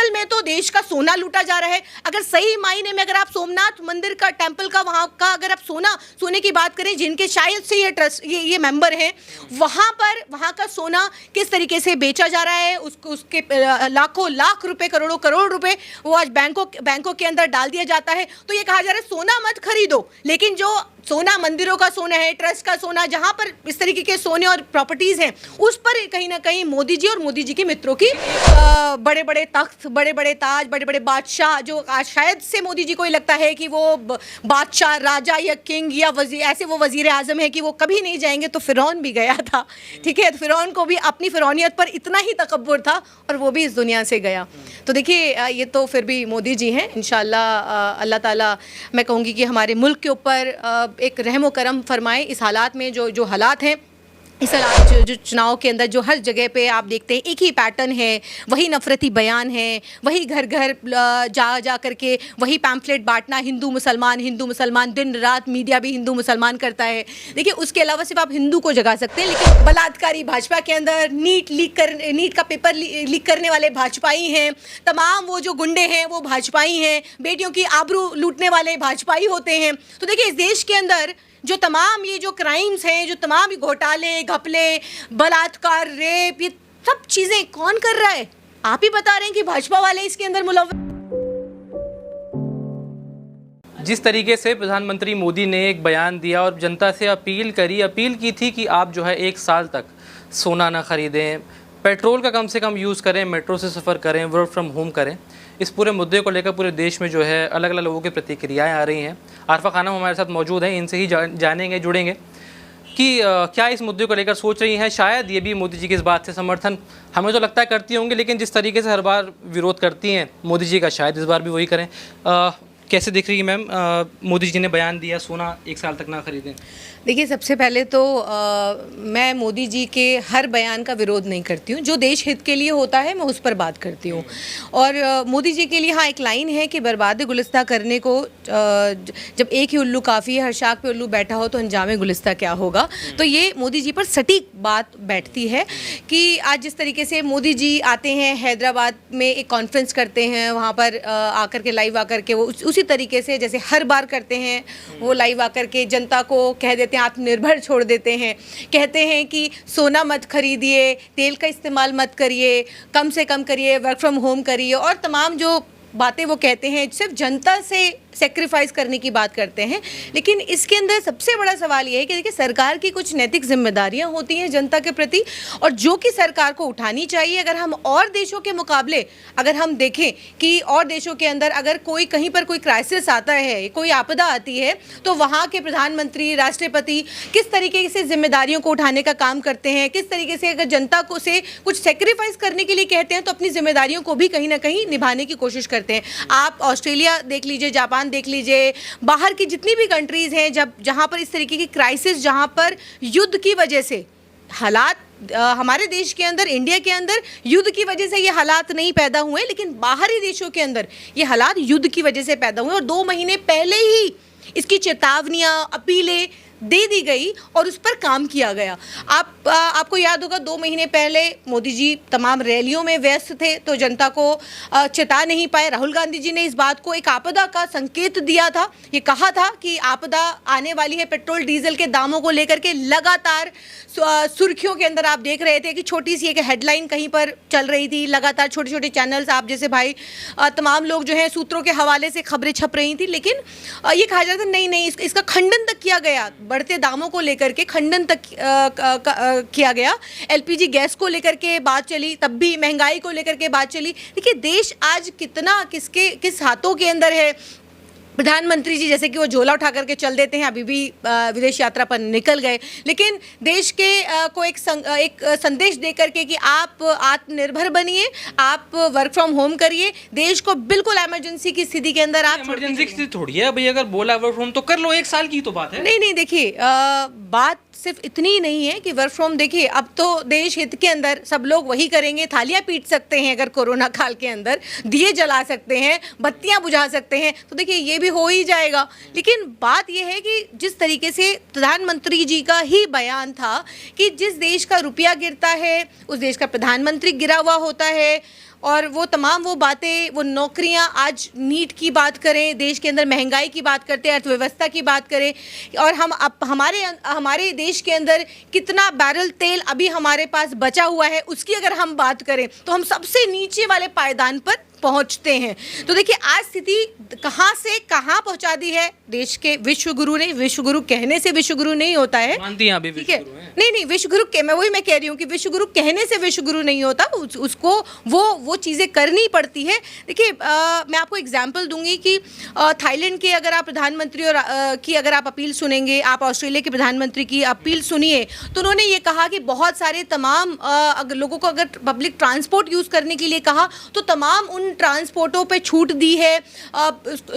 असल में तो देश का सोना लूटा जा रहा है। अगर सही मायने में अगर आप सोमनाथ मंदिर का टेम्पल का वहाँ का अगर आप सोने की बात करें, जिनके शायद से ये ट्रस्ट ये मेंबर हैं, वहाँ का सोना किस तरीके से बेचा जा रहा है, उसके लाखों लाख रुपए, करोड़ों करोड़ रुपए वो आज बैंकों के अंदर डाल दिया जाता है। तो ये कहा जा रहा है सोना मत खरीदो, लेकिन जो सोना मंदिरों का सोना है, ट्रस्ट का सोना, जहां पर इस तरीके के सोने और प्रॉपर्टीज हैं, उस पर कहीं ना कहीं मोदी जी और मोदी जी के मित्रों की बड़े बड़े तख्त, बड़े बड़े ताज, बड़े बड़े बादशाह, जो आज शायद से मोदी जी को ही लगता है कि वो बादशाह, राजा या किंग या वजीर, ऐसे वो वजीर आजम है कि वो कभी नहीं जाएंगे। तो फिरौन भी गया था, ठीक है, तो फिरौन को भी अपनी फिरौनियत पर इतना ही तकब्बुर था और वो भी इस दुनिया से गया। तो देखिए ये तो फिर भी मोदी जी हैं। इंशाल्लाह अल्लाह ताला, मैं कहूँगी कि हमारे मुल्क के ऊपर एक रहम करम फरमाए। इस हालात में जो हालात हैं, इस हालात जो चुनाव के अंदर जो हर जगह पे आप देखते हैं एक ही पैटर्न है, वही नफरती बयान है, वही घर घर जा करके वही पैम्फलेट बांटना, हिंदू मुसलमान, दिन रात मीडिया भी हिंदू मुसलमान करता है। देखिए उसके अलावा सिर्फ आप हिंदू को जगा सकते हैं, लेकिन बलात्कारी भाजपा के अंदर, नीट का पेपर लीक करने वाले भाजपाई हैं, तमाम वो जो गुंडे हैं वो भाजपाई हैं, बेटियों की आबरू लूटने वाले भाजपाई होते हैं। तो देखिए इस देश के अंदर जो तमाम ये जो क्राइम्स हैं, जो तमाम घोटाले, घपले, बलात्कार, रेप, ये सब चीज़ें कौन कर रहा है? आप ही बता रहे हैं कि भाजपा वाले इसके अंदर मुलव्वस। जिस तरीके से प्रधानमंत्री मोदी ने एक बयान दिया और जनता से अपील की थी कि आप जो है 1 साल तक सोना ना ख़रीदें, पेट्रोल का कम से कम यूज़ करें, मेट्रो से सफ़र करें, वर्क फ्रॉम होम करें, इस पूरे मुद्दे को लेकर पूरे देश में जो है अलग अलग लोगों की प्रतिक्रियाएं आ रही हैं। आरफा खानम हमारे साथ मौजूद हैं, इनसे ही जानेंगे, जुड़ेंगे कि क्या इस मुद्दे को लेकर सोच रही हैं। शायद ये भी मोदी जी की इस बात से समर्थन, हमें तो लगता है करती होंगी, लेकिन जिस तरीके से हर बार विरोध करती हैं मोदी जी का, शायद इस बार भी वही करें। कैसे दिख रही है मैम, मोदी जी ने बयान दिया सोना 1 साल तक ना खरीदें? देखिए सबसे पहले तो मैं मोदी जी के हर बयान का विरोध नहीं करती हूँ। जो देश हित के लिए होता है मैं उस पर बात करती हूँ। और मोदी जी के लिए हाँ एक लाइन है कि बर्बाद गुलिस्ता करने को जब एक ही उल्लू काफ़ी है, हर शाख पे उल्लू बैठा हो तो अंजाम गुलिस्ता क्या होगा। तो ये मोदी जी पर सटीक बात बैठती है कि आज जिस तरीके से मोदी जी आते हैं, हैदराबाद में एक कॉन्फ्रेंस करते हैं, वहाँ पर आकर के लाइव आकर के वो उसी तरीके से जैसे हर बार करते हैं, वो लाइव आकर के जनता को कह देते हैं, आत्मनिर्भर छोड़ देते हैं, कहते हैं कि सोना मत खरीदिए, तेल का इस्तेमाल मत करिए, कम से कम करिए, वर्क फ्रॉम होम करिए, और तमाम जो बातें वो कहते हैं सिर्फ जनता से सेक्रीफाइस करने की बात करते हैं। लेकिन इसके अंदर सबसे बड़ा सवाल ये है कि देखिए सरकार की कुछ नैतिक जिम्मेदारियां होती हैं जनता के प्रति, और जो कि सरकार को उठानी चाहिए। अगर हम और देशों के मुकाबले अगर हम देखें कि और देशों के अंदर अगर कोई कहीं पर कोई क्राइसिस आता है, कोई आपदा आती है, तो वहाँ के प्रधानमंत्री, राष्ट्रपति किस तरीके से जिम्मेदारियों को उठाने का काम करते हैं, किस तरीके से अगर जनता को से कुछ सेक्रीफाइस करने के लिए कहते हैं तो अपनी जिम्मेदारियों को भी कहीं ना कहीं निभाने की कोशिश करते हैं। आप ऑस्ट्रेलिया देख लीजिए, जापान देख लीजिए, बाहर की जितनी भी कंट्रीज़ हैं जहाँ पर इस तरीके की क्राइसिस, जहाँ पर युद्ध की वजह से हालात हमारे देश के अंदर, इंडिया के अंदर युद्ध की वजह से ये हालात नहीं पैदा हुए, लेकिन बाहरी देशों के अंदर ये हालात युद्ध की वजह से पैदा हुए और 2 महीने पहले ही इसकी चेतावनियाँ, अपीलें दे दी गई और उस पर काम किया गया। आपको याद होगा 2 महीने पहले मोदी जी तमाम रैलियों में व्यस्त थे तो जनता को चेता नहीं पाए। राहुल गांधी जी ने इस बात को एक आपदा का संकेत दिया था, ये कहा था कि आपदा आने वाली है। पेट्रोल डीजल के दामों को लेकर के लगातार सुर्खियों के अंदर आप देख रहे थे कि छोटी सी एक हेडलाइन कहीं पर चल रही थी, लगातार छोटे छोटे चैनल्स, आप जैसे भाई तमाम लोग जो हैं सूत्रों के हवाले से खबरें छप रही थी, लेकिन ये कहा जाता था नहीं इसका खंडन तक किया गया, बढ़ते दामों को लेकर के खंडन तक किया गया। एलपीजी गैस को लेकर के बात चली, तब भी महंगाई को लेकर के बात चली। देखिए देश आज कितना किस हाथों के अंदर है। प्रधानमंत्री जी जैसे कि वो झोला उठा करके चल देते हैं, अभी भी विदेश यात्रा पर निकल गए, लेकिन देश के को एक संदेश दे करके कि आप आत्मनिर्भर बनिए, आप वर्क फ्रॉम होम करिए, देश को बिल्कुल इमरजेंसी की स्थिति के अंदर आप इमरजेंसी की स्थिति थोड़ी है भाई, अगर बोला वर्क फ्रॉम तो कर लो, 1 साल की तो बात है। नहीं देखिए बात सिर्फ इतनी ही नहीं है कि वर्क फ्रॉम, देखिए अब तो देश हित के अंदर सब लोग वही करेंगे, थालियां पीट सकते हैं अगर कोरोना काल के अंदर, दिए जला सकते हैं, बत्तियां बुझा सकते हैं, तो देखिए ये भी हो ही जाएगा। लेकिन बात यह है कि जिस तरीके से प्रधानमंत्री जी का ही बयान था कि जिस देश का रुपया गिरता है उस देश का प्रधानमंत्री गिरा हुआ होता है, और वो तमाम वो बातें, वो नौकरियां, आज नीट की बात करें, देश के अंदर महंगाई की बात करते हैं, अर्थव्यवस्था की बात करें, और हम अब हमारे देश के अंदर कितना बैरल तेल अभी हमारे पास बचा हुआ है उसकी अगर हम बात करें तो हम सबसे नीचे वाले पायदान पर पहुंचते हैं। तो देखिए आज स्थिति कहां से कहां पहुंचा दी है देश के विश्व गुरु ने। विश्व गुरु कहने से विश्व गुरु नहीं होता है, मानती हैं अभी ठीक है? विश्व गुरु हैं? नहीं, विश्व गुरु के, मैं कह रही हूँ कि विश्व गुरु कहने से विश्व गुरु नहीं होता, उसको वो चीज़ें करनी पड़ती है। देखिए मैं आपको एग्जांपल दूंगी कि थाईलैंड के अगर आप प्रधानमंत्री और की अगर आप अपील सुनेंगे, आप ऑस्ट्रेलिया के प्रधानमंत्री की अपील सुनिए, तो उन्होंने ये कहा कि बहुत सारे तमाम अगर लोगों को अगर पब्लिक ट्रांसपोर्ट यूज़ करने के लिए कहा तो तमाम उन ट्रांसपोर्टों पे छूट दी है।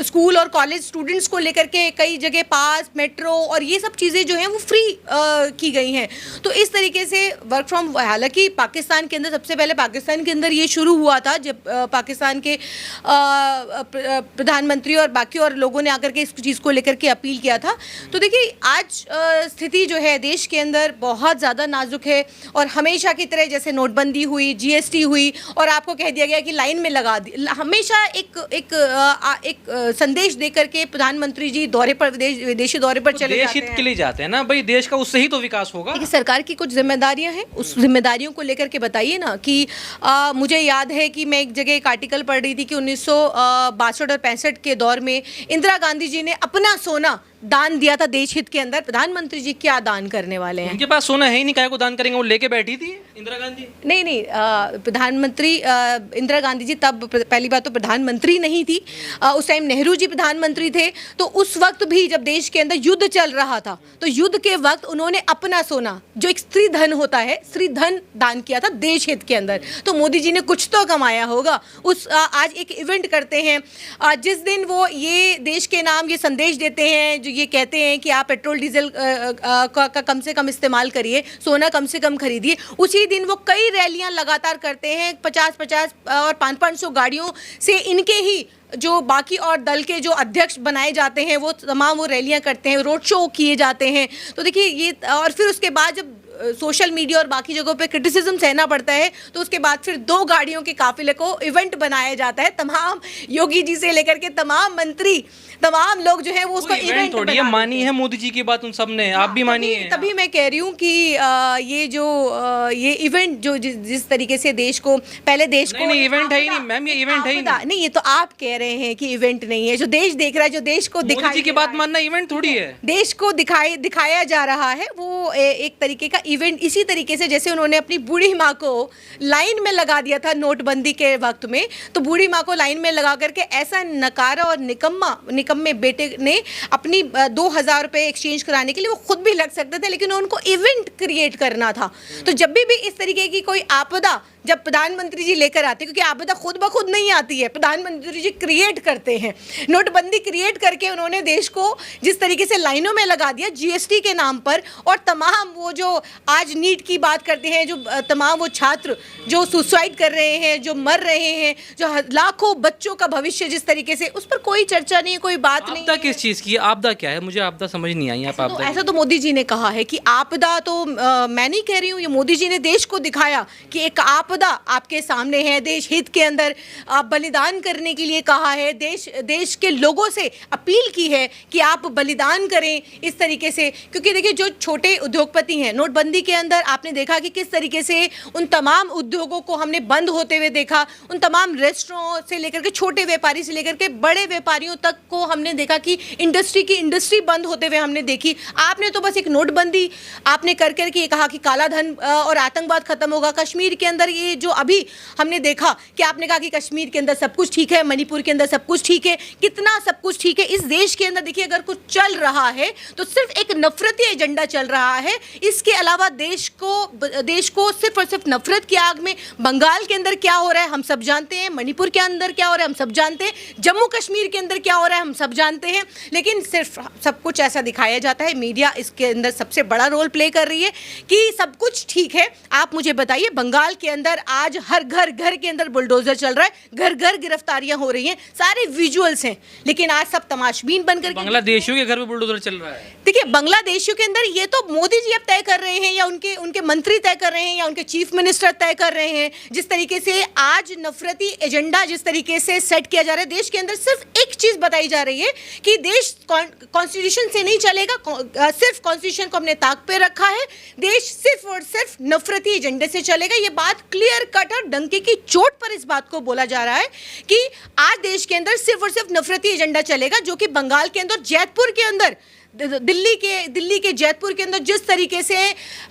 स्कूल और कॉलेज स्टूडेंट्स को लेकर के कई जगह पास, मेट्रो और ये सब चीज़ें जो हैं वो फ्री की गई हैं। तो इस तरीके से वर्क फ्रॉम, हालांकि पाकिस्तान के अंदर सबसे पहले पाकिस्तान के अंदर ये शुरू हुआ था जब पाकिस्तान के प्रधानमंत्री और बाकी और लोगों ने आकर के इस चीज़ को लेकर के अपील किया था। तो देखिए आज स्थिति जो है देश के अंदर बहुत ज़्यादा नाजुक है, और हमेशा की तरह जैसे नोटबंदी हुई, जीएसटी हुई और आपको कह दिया गया कि लाइन में लगा दी, हमेशा एक संदेश देकर के प्रधानमंत्री जी दौरे पर, विदेशी दौरे पर चले देश जाते हित हैं। के लिए जाते हैं ना भाई, देश का उससे ही तो विकास होगा। देखिए सरकार की कुछ जिम्मेदारियां हैं, उस जिम्मेदारियों को लेकर के बताइए ना कि मुझे याद है कि मैं एक जगह एक आर्टिकल पढ़ रही थी कि 1962 और 65 के दौर में इंदिरा गांधी जी ने अपना सोना दान दिया था देश हित के अंदर। प्रधानमंत्री जी क्या दान करने वाले हैं? उनके पास सोना है ही नहीं, काहे को दान करेंगे? वो लेके बैठी थी इंदिरा गांधी। नहीं, प्रधानमंत्री इंदिरा गांधी जी तब पहली बात तो प्रधानमंत्री नहीं थी, उस टाइम नेहरू जी प्रधानमंत्री थे। तो उस वक्त भी जब देश के अंदर युद्ध चल रहा था तो युद्ध के वक्त उन्होंने अपना सोना, जो एक स्त्री धन होता है, स्त्री धन दान किया था देश हित के अंदर। तो मोदी जी ने कुछ तो कमाया होगा। आज एक इवेंट करते हैं जिस दिन वो ये देश के नाम ये संदेश देते हैं, जो ये कहते हैं कि आप पेट्रोल डीजल का कम से कम इस्तेमाल करिए, सोना कम से कम खरीदिए, उसी दिन वो कई रैलियां लगातार करते हैं। 50-50 और 500 गाड़ियों से इनके ही जो बाकी और दल के जो अध्यक्ष बनाए जाते हैं वो तमाम वो रैलियां करते हैं, रोड शो किए जाते हैं। तो देखिए ये, और फिर उसके बाद जब सोशल मीडिया और बाकी जगहों पे क्रिटिसिज्म सहना पड़ता है तो उसके बाद फिर 2 गाड़ियों के काफिले को इवेंट बनाया जाता है। तमाम योगी जी से लेकर के तमाम मंत्री, तमाम लोग जो है वो उसको इवेंट थोड़ी है, मानी है मोदी जी की बात उन सब ने, आप भी मानी है। तभी मैं कह रही हूँ कि ये जो ये इवेंट जो जिस तरीके से देश को, पहले देश को, नहीं इवेंट है ही नहीं मैम, ये इवेंट है ही नहीं, ये तो आप कह रहे हैं कि इवेंट नहीं है। जो देश देख रहा है, जो देश को मोदी जी की बात मानना इवेंट थोड़ी है। देश को दिखाया जा रहा है वो एक तरीके का इवेंट। इसी तरीके से जैसे उन्होंने अपनी बूढ़ी माँ को लाइन में लगा दिया था नोटबंदी के वक्त में, तो बूढ़ी माँ को लाइन में लगा करके ऐसा नकारा और निकम्मे बेटे ने अपनी 2000 रुपये एक्सचेंज कराने के लिए, वो खुद भी लग सकते थे लेकिन उनको इवेंट क्रिएट करना था। तो जब भी इस तरीके की कोई आपदा जब प्रधानमंत्री जी लेकर आते हैं, क्योंकि आपदा खुद ब खुद नहीं आती है, प्रधानमंत्री जी क्रिएट करते हैं। नोटबंदी क्रिएट करके उन्होंने देश को जिस तरीके से लाइनों में लगा दिया जीएसटी के नाम पर, और तमाम वो जो आज नीट की बात करते हैं, जो तमाम वो छात्र जो सुसाइड कर रहे हैं, जो मर रहे हैं, जो लाखों बच्चों का भविष्य जिस तरीके से, उस पर कोई चर्चा नहीं, कोई बात नहीं। आपदा किस चीज़ की? आपदा क्या है? मुझे आपदा समझ नहीं आई। आप ऐसा तो मोदी जी ने कहा है कि आपदा तो मैं नहीं कह रही हूँ, ये मोदी जी ने देश को दिखाया कि एक आपदा आपके सामने है, देश हित के अंदर आप बलिदान करने के लिए कहा है, देश के लोगों से अपील की है कि आप बलिदान करें इस तरीके से। क्योंकि देखिए जो छोटे उद्योगपति हैं, नोटबंदी के अंदर आपने देखा कि किस तरीके से उन तमाम उद्योगों को हमने बंद होते हुए देखा, उन तमाम रेस्टोरेंट से लेकर के छोटे व्यापारी से लेकर के बड़े व्यापारियों तक को हमने देखा कि इंडस्ट्री बंद होते हुए हमने देखी। आपने तो बस एक नोटबंदी आपने कर करके ये कहा कि काला धन और आतंकवाद खत्म होगा। कश्मीर के अंदर ये जो अभी हमने देखा कि आपने कहा कि कश्मीर के अंदर सब कुछ ठीक है, मणिपुर के अंदर सब कुछ ठीक है, कितना सब कुछ ठीक है। इस देश के अंदर देखिए अगर कुछ चल रहा है तो सिर्फ एक नफरती एजेंडा चल रहा है। इसके अलावा देश को सिर्फ और सिर्फ नफरत की आग में, बंगाल के अंदर क्या हो रहा है हम सब जानते हैं, मणिपुर के अंदर क्या हो रहा है हम सब जानते हैं, जम्मू कश्मीर के अंदर क्या हो रहा है हम सब जानते हैं, लेकिन सिर्फ सब कुछ ऐसा दिखाया जाता है। मीडिया इसके अंदर सबसे बड़ा रोल प्ले कर रही है कि सब कुछ ठीक है। आप मुझे बताइए बंगाल के अंदर अंदर आज हर घर के अंदर बुलडोजर चल रहा है, घर गिरफ्तारियां हो रही हैं, सारे विजुअल्स हैं। लेकिन आज सब तमाशबीन बनकर बांग्लादेशियों के घर में बुलडोजर चल रहा है। देखिए, बांग्लादेशियों के अंदर ये तो मोदी जी अब तय कर रहे हैं, या उनके मंत्री तय कर रहे हैं, या उनके चीफ मिनिस्टर तय कर रहे हैं। जिस तरीके से आज नफरती एजेंडा जिस तरीके से सेट किया जा रहा है देश के अंदर, सिर्फ एक चीज बताई जा रही है कि देश कॉन्स्टिट्यूशन से नहीं चलेगा, सिर्फ कॉन्स्टिट्यूशन को हमने ताक पे रखा है, देश सिर्फ और सिर्फ नफरती एजेंडे से चलेगा। ये बात क्लियर कट और डंके की चोट पर इस बात को बोला जा रहा है कि आज देश के अंदर सिर्फ और सिर्फ नफरती एजेंडा चलेगा, जो कि बंगाल के अंदर, जैतपुर के अंदर, दिल्ली के जैतपुर के अंदर जिस तरीके से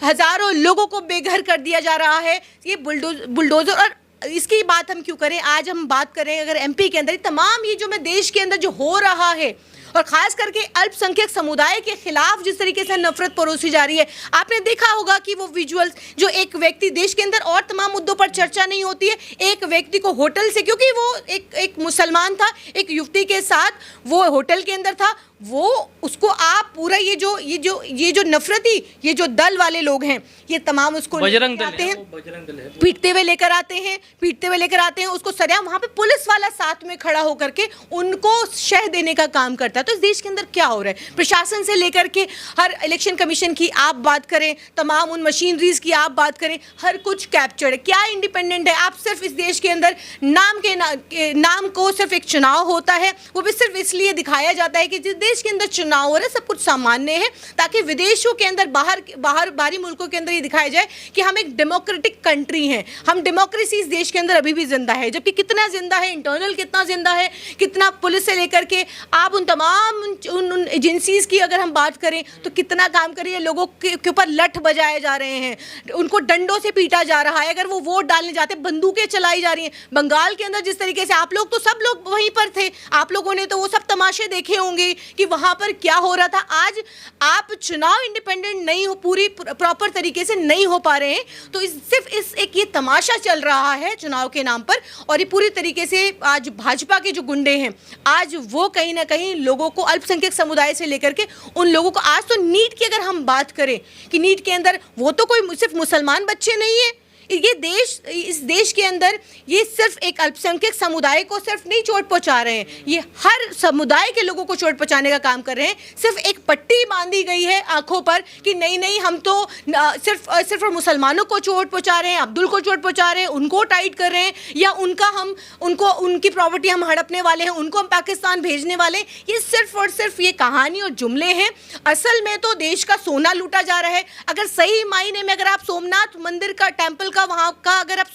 हजारों लोगों को बेघर कर दिया जा रहा है, ये बुलडोजर। और इसकी बात हम क्यों करें, आज हम बात करें अगर एमपी के अंदर तमाम ये जो मैं देश के अंदर जो हो रहा है, और खास करके अल्पसंख्यक समुदाय के खिलाफ जिस तरीके से नफरत परोसी जा रही है। आपने देखा होगा कि वो विजुअल्स जो एक व्यक्ति, देश के अंदर और तमाम मुद्दों पर चर्चा नहीं होती है, एक व्यक्ति को होटल से, क्योंकि वो एक मुसलमान था, एक युवती के साथ वो होटल के अंदर था, वो उसको आप पूरा ये जो नफरती ये जो दल वाले लोग हैं, ये तमाम उसको बजरंग दल आते हैं, बजरंग दल है, पीटते हुए लेकर आते हैं उसको सरेआम वहां पे पुलिस वाला साथ में खड़ा होकर के उनको शह देने का काम करता है। तो इस देश के अंदर क्या हो रहा है, प्रशासन से लेकर के हर इलेक्शन कमीशन की आप बात करें, तमाम उन मशीनरीज की आप बात करें, हर कुछ कैप्चर्ड है। क्या इंडिपेंडेंट है? आप सिर्फ इस देश के अंदर नाम को सिर्फ एक चुनाव होता है, वो भी सिर्फ इसलिए दिखाया जाता है कि जिस देश के अंदर चुनाव हो रहा है सब कुछ सामान्य है, ताकि विदेशों के अंदर, बाहरी मुल्कों के अंदर ये दिखाया जाए कि हम एक डेमोक्रेटिक कंट्री हैं, हम डेमोक्रेसी इस देश के अंदर अभी भी जिंदा है। जबकि कितना जिंदा है, इंटरनल कितना जिंदा है, कितना पुलिस से लेकर के आप उन तमाम उन एजेंसीज की अगर हम बात करें तो कितना काम करिए, लोगों के ऊपर लठ बजाए जा रहे हैं, उनको डंडों से पीटा जा रहा है, अगर वो वोट डालने जाते बंदूकें चलाई जा रही हैं। बंगाल के अंदर जिस तरीके से आप लोग तो सब लोग वहीं पर थे, आप लोगों ने तो वो सब तमाशे देखे होंगे कि वहां पर क्या हो रहा था। आज आप चुनाव इंडिपेंडेंट नहीं हो, पूरी प्रॉपर तरीके से नहीं हो पा रहे हैं, तो सिर्फ एक ये तमाशा चल रहा है चुनाव के नाम पर। और ये पूरी तरीके से आज भाजपा के जो गुंडे हैं, आज वो कहीं ना कहीं लोगों को, अल्पसंख्यक समुदाय से लेकर के उन लोगों को, आज तो नीट की अगर हम बात करें कि नीट के अंदर वो तो कोई सिर्फ मुसलमान बच्चे नहीं है, ये देश, इस देश के अंदर ये सिर्फ एक अल्पसंख्यक समुदाय को सिर्फ नहीं चोट पहुंचा रहे हैं, ये हर समुदाय के लोगों को चोट पहुंचाने का काम कर रहे हैं। सिर्फ एक पट्टी बांधी गई है आंखों पर कि नहीं हम तो सिर्फ मुसलमानों को चोट पहुंचा रहे हैं, अब्दुल को चोट पहुंचा रहे हैं, उनको टाइट कर रहे हैं, या उनकी प्रॉपर्टी हम हड़पने वाले हैं, उनको हम पाकिस्तान भेजने वाले हैं। ये सिर्फ और सिर्फ ये कहानी और जुमले हैं। असल में तो देश का सोना लूटा जा रहा है। अगर सही मायने में अगर आप सोमनाथ मंदिर का, टेम्पल का, वहां का अगर आप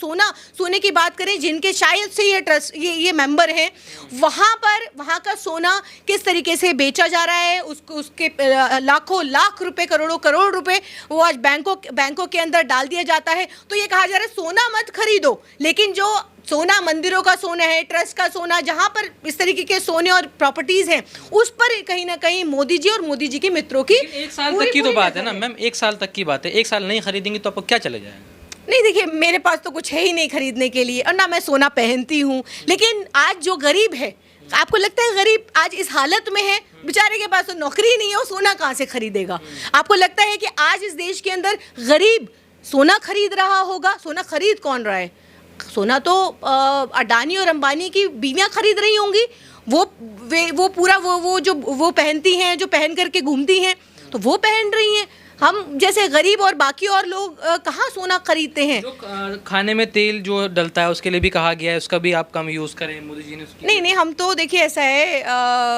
सोने की बात करें, जिनके शायद से ये ट्रस्ट, ये मेंबर हैं, वहां का सोना किस तरीके से बेचा जा रहा है, उसके लाखों लाख रुपए, करोड़ रुपए वो आज बैंकों के अंदर डाल दिया जाता है। तो ये कहा जा रहा है सोना मत खरीदो, लेकिन जो सोना, मंदिरों का सोना है, ट्रस्ट का सोना, जहां पर इस तरीके के सोने और प्रॉपर्टीज हैं, उस पर कहीं ना कहीं मोदी जी और मोदी जी के मित्रों की एक साल तक की तो बात है ना मैम, एक साल तक की बात है। एक साल नहीं खरीदेंगे तो आपको क्या चले जाएगा? नहीं, देखिए, मेरे पास तो कुछ है ही नहीं खरीदने के लिए, और ना मैं सोना पहनती हूँ। लेकिन आज जो गरीब है, आपको लगता है गरीब आज इस हालत में है, बेचारे के पास तो नौकरी नहीं है, वो सोना कहाँ से खरीदेगा? आपको लगता है कि आज इस देश के अंदर गरीब सोना खरीद रहा होगा? सोना खरीद कौन रहा है? सोना तो अडानी और अंबानी की बीवियाँ खरीद रही होंगी, वो पूरा वो पहनती हैं, जो पहन करके घूमती हैं, तो वो पहन रही हैं। हम जैसे गरीब और बाकी और लोग कहाँ सोना खरीदते हैं? जो खाने में तेल जो डलता है उसके लिए भी कहा गया है, उसका भी आप कम यूज़ करें, मोदी जी ने उसकी। नहीं, हम तो देखिए ऐसा है,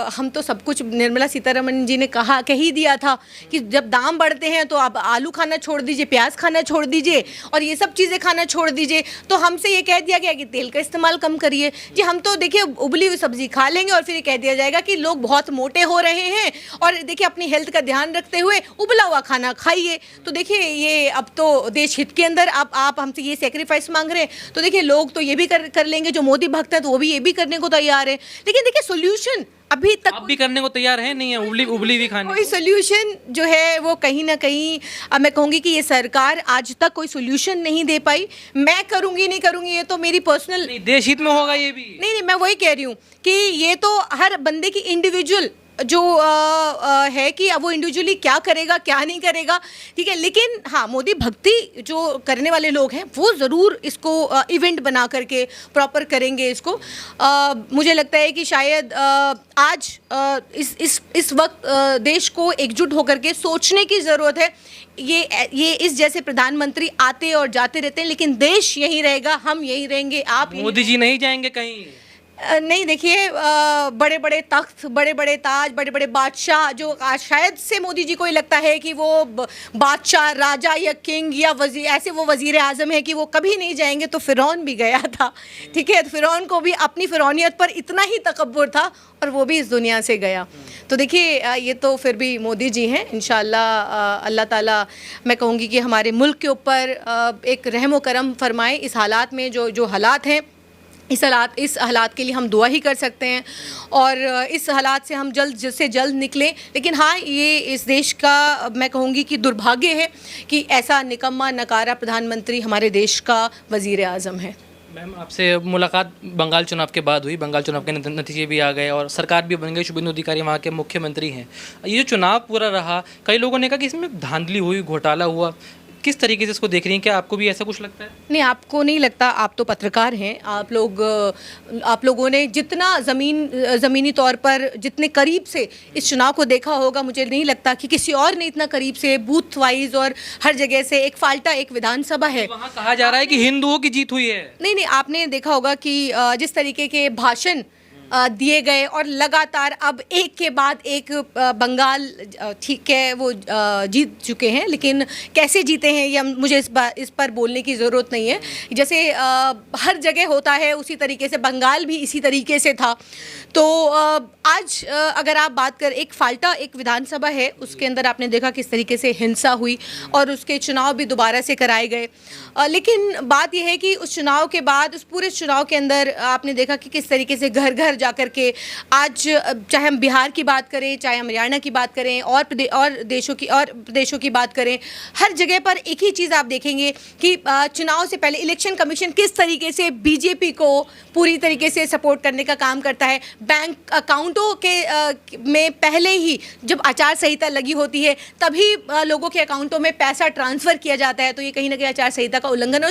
हम तो सब कुछ निर्मला सीतारमण जी ने कह ही दिया था कि जब दाम बढ़ते हैं तो आप आलू खाना छोड़ दीजिए, प्याज खाना छोड़ दीजिए, और ये सब चीज़ें खाना छोड़ दीजिए। तो हमसे ये कह दिया गया कि तेल का इस्तेमाल कम करिए। जी, हम तो देखिए उबली हुई सब्जी खा लेंगे और फिर ये कह दिया जाएगा कि लोग बहुत मोटे हो रहे हैं, और देखिए अपनी हेल्थ का ध्यान रखते हुए उबला हुआ खाना खाइए। तो देखिए ये अब तो देश हित के अंदर आप हमसे ये सेक्रीफाइस मांग रहे हैं, तो देखिए लोग तो ये भी कर लेंगे, जो मोदी भक्त है तो वो भी ये भी करने को तैयार है। लेकिन देखिए सोल्यूशन अभी तक आप भी करने को तैयार है नहीं है, उबली भी खाने कोई सोल्यूशन जो है वो कहीं ना कहीं, अब मैं कहूँगी कि ये सरकार आज तक कोई सोल्यूशन नहीं दे पाई। मैं करूँगी नहीं करूँगी ये तो मेरी पर्सनल, देश हित में होगा ये भी। नहीं, मैं वही कह रही हूँ कि ये तो हर बंदे की इंडिविजुअल जो है कि अब वो इंडिविजुअली क्या करेगा क्या नहीं करेगा, ठीक है, लेकिन हाँ मोदी भक्ति जो करने वाले लोग हैं वो ज़रूर इसको इवेंट बना करके प्रॉपर करेंगे इसको। मुझे लगता है कि शायद आज इस वक्त देश को एकजुट होकर के सोचने की ज़रूरत है। ये इस जैसे प्रधानमंत्री आते और जाते रहते हैं, लेकिन देश यहीं रहेगा, हम यहीं रहेंगे, आप मोदी जी नहीं जाएंगे कहीं? नहीं, देखिए बड़े बड़े तख्त, बड़े बड़े ताज, बड़े बड़े बादशाह जो आज शायद से मोदी जी को ही लगता है कि वो बादशाह, राजा या किंग या वजीर, ऐसे वो वजीर आज़म है कि वो कभी नहीं जाएंगे। तो फ़िरौन भी गया था, ठीक है, तो फ़िरौन को भी अपनी फ़िरौनियत पर इतना ही तकब्बुर था और वो भी इस दुनिया से गया। तो देखिए ये तो फिर भी मोदी जी हैं। इंशाअल्लाह अल्लाह ताला, मैं कहूँगी कि हमारे मुल्क के ऊपर एक रहम व करम फरमाए। इस हालात में जो हालात हैं, इस हालात के लिए हम दुआ ही कर सकते हैं और इस हालात से हम जल्द से जल्द निकलें। लेकिन हाँ, ये इस देश का मैं कहूँगी कि दुर्भाग्य है कि ऐसा निकम्मा नकारा प्रधानमंत्री हमारे देश का वज़ीर आज़म है। मैम, आपसे मुलाकात बंगाल चुनाव के बाद हुई। बंगाल चुनाव के नतीजे भी आ गए और सरकार भी बन गई, शुभेंदु अधिकारी वहाँ के मुख्यमंत्री हैं। ये जो चुनाव पूरा रहा, कई लोगों ने कहा कि इसमें धांधली हुई, घोटाला हुआ। किस तरीके से इसको देख रही हैं? क्या आपको भी ऐसा कुछ लगता है? नहीं, आपको नहीं लगता? आप तो पत्रकार हैं, आप लोगों ने जितना ज़मीनी तौर पर जितने करीब से इस चुनाव को देखा होगा, मुझे नहीं लगता कि किसी और ने इतना करीब से बूथ वाइज और हर जगह से। एक फाल्टा एक विधानसभा है, वहाँ कहा जा रहा है कि हिंदुओं की जीत हुई है। नहीं, आपने देखा होगा कि जिस तरीके के भाषण दिए गए और लगातार अब एक के बाद एक बंगाल, ठीक है, वो जीत चुके हैं, लेकिन कैसे जीते हैं ये मुझे इस पर बोलने की ज़रूरत नहीं है। जैसे हर जगह होता है उसी तरीके से बंगाल भी इसी तरीके से था। तो आज अगर आप बात कर, एक फाल्टा एक विधानसभा है, उसके अंदर आपने देखा किस तरीके से हिंसा हुई और उसके चुनाव भी दोबारा से कराए गए। लेकिन बात यह है कि उस चुनाव के बाद, उस पूरे चुनाव के अंदर आपने देखा कि किस तरीके से घर घर जा कर के आज, चाहे हम बिहार की बात करें, चाहे हम हरियाणा की बात करें और प्रदेशों की बात करें, हर जगह पर एक ही चीज़ आप देखेंगे कि चुनाव से पहले इलेक्शन कमीशन किस तरीके से बीजेपी को पूरी तरीके से सपोर्ट करने का काम करता है। बैंक अकाउंटों के में पहले ही जब आचार संहिता लगी होती है तभी लोगों के अकाउंटों में पैसा ट्रांसफ़र किया जाता है। तो ये कहीं ना कहीं आचार संहिता का उल्लंघन है।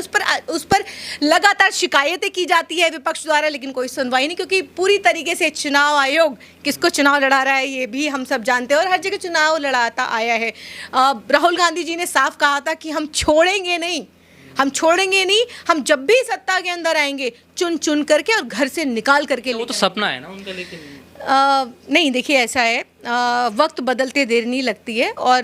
उस पर लगातार शिकायतें की जाती है विपक्ष द्वारा, लेकिन कोई सुनवाई नहीं, क्योंकि पूरी तरीके से चुनाव आयोग किसको चुनाव लड़ा रहा है ये भी हम सब जानते हैं और हर जगह चुनाव लड़ाता आया है। राहुल गांधी जी ने साफ कहा था कि हम छोड़ेंगे नहीं, हम जब भी सत्ता के अंदर आएंगे चुन चुन करके और घर से निकाल करके। वो तो सपना है ना उनका, लेकिन नहीं, देखिए ऐसा है, वक्त बदलते देर नहीं लगती है। और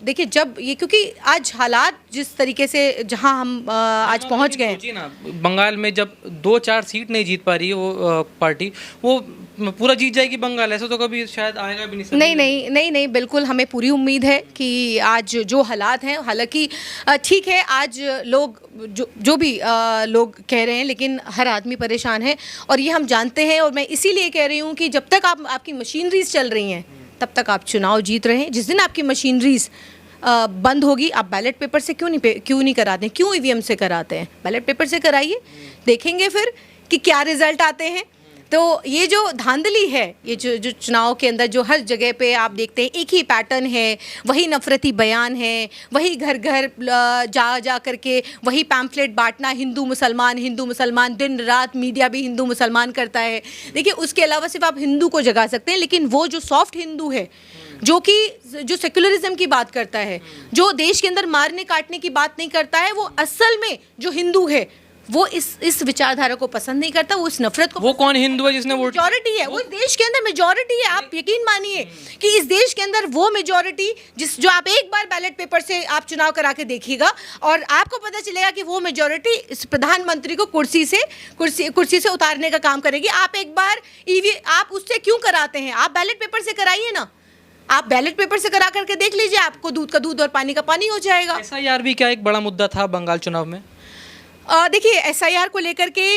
देखिए जब ये, क्योंकि आज हालात जिस तरीके से जहां हम आज पहुंच गए हैं ना, बंगाल में जब 2-4 सीट नहीं जीत पा रही है वो पार्टी, वो पूरा जीत जाएगी बंगाल, ऐसा तो कभी शायद आएगा भी नहीं। नहीं, बिल्कुल हमें पूरी उम्मीद है कि आज जो हालात हैं, हालांकि ठीक है, आज लोग जो भी लोग कह रहे हैं, लेकिन हर आदमी परेशान है और ये हम जानते हैं। और मैं इसीलिए कह रही हूँ कि जब तक आपकी मशीनरीज चल रही हैं तब तक आप चुनाव जीत रहे हैं। जिस दिन आपकी मशीनरीज बंद होगी, आप बैलेट पेपर से क्यों नहीं कराते हैं, क्यों ईवीएम से कराते हैं? बैलेट पेपर से कराइए, देखेंगे फिर कि क्या रिजल्ट आते हैं। तो ये जो धांधली है, ये जो चुनाव के अंदर जो हर जगह पे आप देखते हैं एक ही पैटर्न है, वही नफरती बयान है, वही घर घर जा करके वही पैम्फलेट बांटना, हिंदू मुसलमान, दिन रात मीडिया भी हिंदू मुसलमान करता है। देखिए उसके अलावा सिर्फ आप हिंदू को जगा सकते हैं, लेकिन वो जो सॉफ्ट हिंदू है, जो सेक्युलरिज्म की बात करता है, जो देश के अंदर मारने काटने की बात नहीं करता है, वो असल में जो हिंदू है वो इस विचारधारा को पसंद नहीं करता, वो इस नफरत को। वो कौन हिंदू है जिसने वोट? मेजॉरिटी है, वो इस देश के अंदर मेजॉरिटी है। आप यकीन मानिए कि इस देश के अंदर वो मेजॉरिटी जो आप एक बार बैलेट पेपर से आप चुनाव करा के देखिएगा और आपको पता चलेगा कि वो मेजॉरिटी इस प्रधानमंत्री को कुर्सी से उतारने का काम करेगी। आप एक बार आप उससे क्यों कराते हैं? आप बैलेट पेपर से कराइए ना, आप बैलेट पेपर से करा करके देख लीजिए, आपको दूध का दूध और पानी का पानी हो जाएगा। SIR भी क्या एक बड़ा मुद्दा था बंगाल चुनाव में? देखिए एसआईआर को लेकर के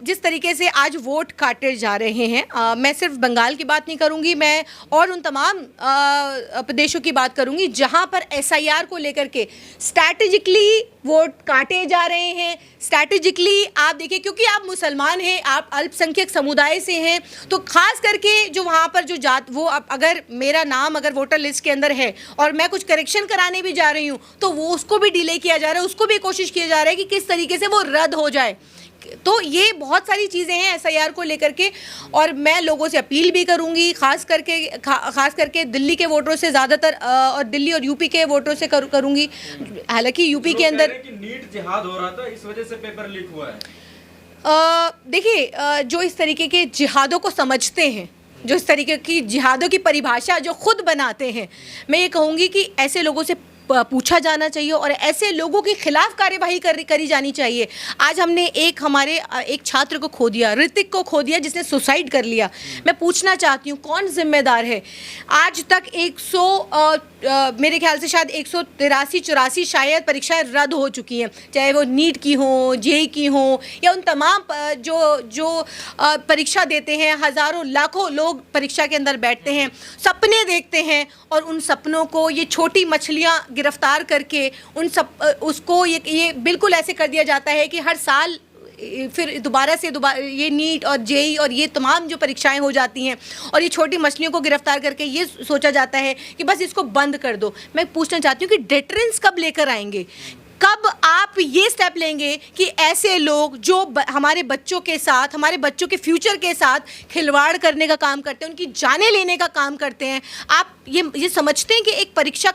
जिस तरीके से आज वोट काटे जा रहे हैं, मैं सिर्फ बंगाल की बात नहीं करूंगी, मैं और उन तमाम प्रदेशों की बात करूंगी जहां पर एसआईआर को लेकर के स्ट्रैटेजिकली वोट काटे जा रहे हैं। स्ट्रैटेजिकली आप देखिए, क्योंकि आप मुसलमान हैं, आप अल्पसंख्यक समुदाय से हैं, तो खास करके जो वहाँ पर जो जात वो अगर मेरा नाम अगर वोटर लिस्ट के अंदर है और मैं कुछ करेक्शन कराने भी जा रही हूँ तो वो उसको भी डिले किया जा रहा है, उसको भी कोशिश किया जा रहा है कि किस तरीके से वो रद्द हो जाए। तो ये बहुत सारी चीज़ें हैं एसआईआर को लेकर के, और मैं लोगों से अपील भी करूंगी, खास करके दिल्ली के वोटरों से ज़्यादातर, और दिल्ली और यूपी के वोटरों से करूंगी। हालांकि यूपी के अंदर नीट जिहाद हो रहा था, इस वजह से पेपर लीक हुआ है। देखिए, जो इस तरीके के जिहादों को समझते हैं, जो इस तरीके की जिहादों की परिभाषा जो खुद बनाते हैं, मैं ये कहूँगी कि ऐसे लोगों से पूछा जाना चाहिए और ऐसे लोगों के खिलाफ कार्यवाही करी जानी चाहिए। आज हमने हमारे एक छात्र को खो दिया, ऋतिक को खो दिया, जिसने सुसाइड कर लिया। मैं पूछना चाहती हूँ कौन जिम्मेदार है? आज तक मेरे ख्याल से शायद 183-84 शायद परीक्षाएं रद्द हो चुकी हैं, चाहे वो नीट की हो, जेई की हो, या उन तमाम जो परीक्षा देते हैं। हज़ारों लाखों लोग परीक्षा के अंदर बैठते हैं, सपने देखते हैं, और उन सपनों को ये छोटी मछलियाँ गिरफ्तार करके उसको ये बिल्कुल ऐसे कर दिया जाता है कि हर साल फिर दोबारा ये नीट और जेई और ये तमाम जो परीक्षाएं हो जाती हैं, और ये छोटी मछलियों को गिरफ्तार करके ये सोचा जाता है कि बस इसको बंद कर दो। मैं पूछना चाहती हूँ कि डेटरेंस कब लेकर आएंगे? कब आप ये स्टेप लेंगे कि ऐसे लोग जो हमारे बच्चों के साथ, हमारे बच्चों के फ्यूचर के साथ खिलवाड़ करने का काम करते हैं, उनकी जानें लेने का काम करते हैं, आप ये समझते हैं कि एक परीक्षा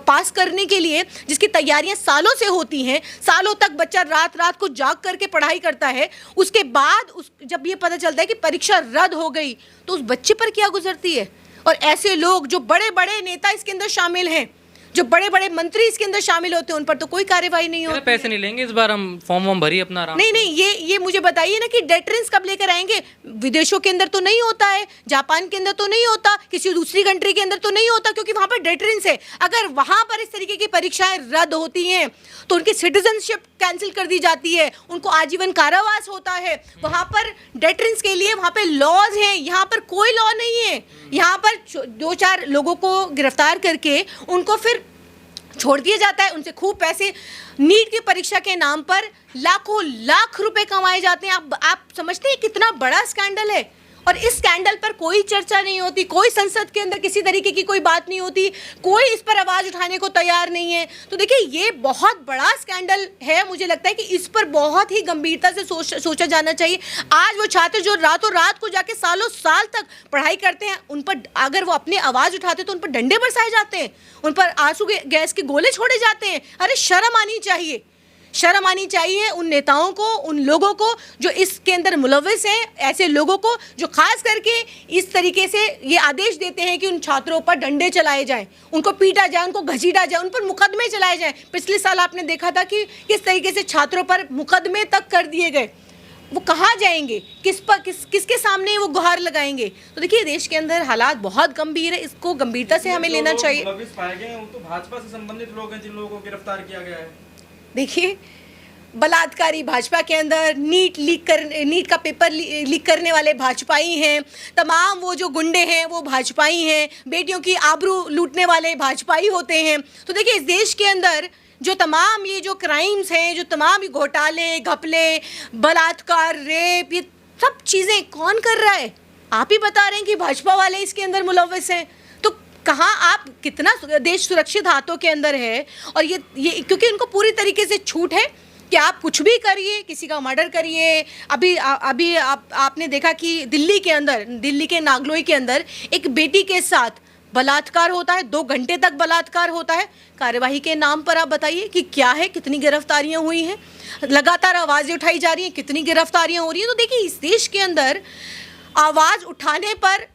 पास करने के लिए जिसकी तैयारियां सालों से होती हैं, सालों तक बच्चा रात रात को जाग करके पढ़ाई करता है, उसके बाद जब ये पता चलता है कि परीक्षा रद्द हो गई तो उस बच्चे पर क्या गुजरती है? और ऐसे लोग जो बड़े बड़े नेता इसके अंदर शामिल हैं, जो बड़े बड़े मंत्री इसके अंदर शामिल होते हैं, उन पर तो कोई कार्रवाई नहीं होती। पैसे नहीं लेंगे इस बार, हम फॉर्म भरी अपना आराम। नहीं, ये मुझे बताइए ना कि डेटरेंस कब लेकर आएंगे? विदेशों के अंदर तो नहीं होता है, जापान के अंदर तो नहीं होता, किसी दूसरी कंट्री के अंदर तो नहीं होता, क्योंकि वहां पर डेटरेंस है। अगर वहां पर इस तरीके की परीक्षाएं रद्द होती हैं तो उनकी सिटीजनशिप कैंसिल कर दी जाती है, उनको आजीवन कारावास होता है। वहां पर डेटरेंस के लिए वहां पे लॉज हैं, यहाँ पर कोई लॉ नहीं है। यहाँ पर 2-4 लोगों को गिरफ्तार करके उनको फिर छोड़ दिया जाता है, उनसे खूब पैसे, नीट की परीक्षा के नाम पर लाखों लाख रुपए कमाए जाते हैं। आप समझते हैं कितना बड़ा स्कैंडल है? और इस स्कैंडल पर कोई चर्चा नहीं होती, कोई संसद के अंदर किसी तरीके की कोई बात नहीं होती, कोई इस पर आवाज़ उठाने को तैयार नहीं है। तो देखिए, ये बहुत बड़ा स्कैंडल है। मुझे लगता है कि इस पर बहुत ही गंभीरता से सोचा जाना चाहिए। आज वो छात्र जो रातों रात को जाके सालों साल तक पढ़ाई करते हैं, उन पर अगर वो अपनी आवाज़ उठाते तो उन पर डंडे बरसाए जाते हैं, उन पर आंसू गैस के गोले छोड़े जाते हैं। अरे शर्म आनी चाहिए, शर्म आनी चाहिए उन नेताओं को, उन लोगों को जो इसके अंदर मुलव्विस हैं, ऐसे लोगों को जो खास करके इस तरीके से ये आदेश देते हैं कि उन छात्रों पर डंडे चलाए जाएं, उनको पीटा जाए, उनको घसीटा जाए, उन पर मुकदमे चलाए जाएं। पिछले साल आपने देखा था कि किस तरीके से छात्रों पर मुकदमे तक कर दिए गए। वो कहाँ जाएंगे? किसके सामने वो गुहार लगाएंगे? तो देखिए, देश के अंदर हालात बहुत गंभीर है, इसको गंभीरता से हमें लेना चाहिए। पाए गए वो तो भाजपा से संबंधित लोग हैं जिन लोगों को गिरफ्तार किया गया है। देखिए, बलात्कारी भाजपा के अंदर, नीट का पेपर लीक करने वाले भाजपाई हैं, तमाम वो जो गुंडे हैं वो भाजपाई हैं, बेटियों की आबरू लूटने वाले भाजपाई होते हैं। तो देखिए, इस देश के अंदर जो तमाम ये जो क्राइम्स हैं, जो तमाम ये घोटाले, घपले, बलात्कार, रेप, ये सब चीज़ें कौन कर रहा है? आप ही बता रहे हैं कि भाजपा वाले इसके अंदर मुलव्विस हैं। तो कहाँ आप, कितना देश सुरक्षित हाथों के अंदर है? और ये क्योंकि उनको पूरी तरीके से छूट है कि आप कुछ भी करिए, किसी का मर्डर करिए। अभी आपने देखा कि दिल्ली के नागलोई के अंदर एक बेटी के साथ बलात्कार होता है, 2 घंटे तक बलात्कार होता है। कार्यवाही के नाम पर आप बताइए कि क्या है, कितनी गिरफ्तारियां हुई हैं? लगातार आवाज़ें उठाई जा रही हैं, कितनी गिरफ्तारियां हो रही हैं? तो देखिए, इस देश के अंदर आवाज़ उठाने पर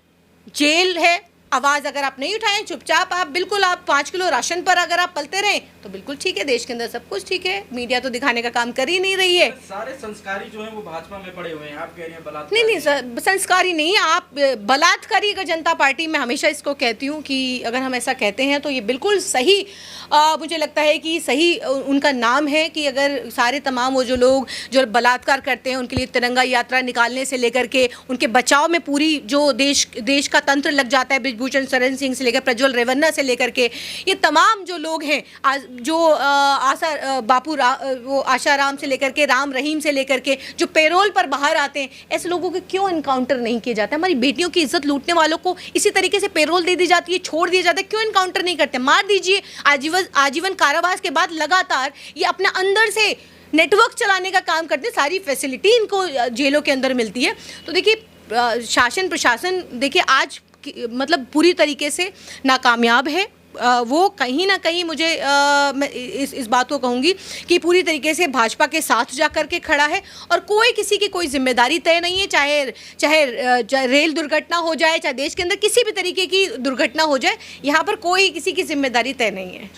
जेल है, आवाज़ अगर आप नहीं उठाएं, चुपचाप आप बिल्कुल आप 5 किलो राशन पर अगर आप पलते रहें तो बिल्कुल ठीक है, देश के अंदर सब कुछ ठीक है। मीडिया तो दिखाने का काम कर ही नहीं रही है। सारे संस्कारी जो हैं वो भाजपा में पड़े हुए हैं, आप कह रहे हैं बलात्कार। नहीं नहीं संस्कारी नहीं, आप बलात्कारी का जनता पार्टी में हमेशा इसको कहती हूँ कि अगर हम ऐसा कहते हैं तो ये बिल्कुल सही मुझे लगता है कि सही उनका नाम है कि अगर सारे तमाम वो जो लोग जो बलात्कार करते हैं उनके लिए तिरंगा यात्रा निकालने से लेकर के उनके बचाव में पूरी जो देश का तंत्र लग जाता है, बृजभूषण शरण सिंह से लेकर प्रज्वल रेवन्ना से लेकर के ये तमाम जो लोग हैं जो वो आशाराम से लेकर के राम रहीम से लेकर के जो पेरोल पर बाहर आते हैं, ऐसे लोगों के क्यों इनकाउंटर नहीं किया जाता? हमारी बेटियों की इज्जत लूटने वालों को इसी तरीके से पेरोल दे दी जाती है, छोड़ दिया जाता है, क्यों इनकाउंटर नहीं करते? मार दीजिए। आजीवन कारावास के बाद लगातार ये अपना अंदर से नेटवर्क चलाने का काम करते हैं, सारी फैसिलिटी इनको जेलों के अंदर मिलती है। तो देखिए शासन प्रशासन देखिए आज मतलब पूरी तरीके से नाकामयाब है। वो कहीं ना कहीं मुझे मैं इस बात को कहूँगी कि पूरी तरीके से भाजपा के साथ जा कर के खड़ा है और कोई किसी की कोई जिम्मेदारी तय नहीं है, चाहे रेल दुर्घटना हो जाए, चाहे देश के अंदर किसी भी तरीके की दुर्घटना हो जाए, यहाँ पर कोई किसी की जिम्मेदारी तय नहीं है।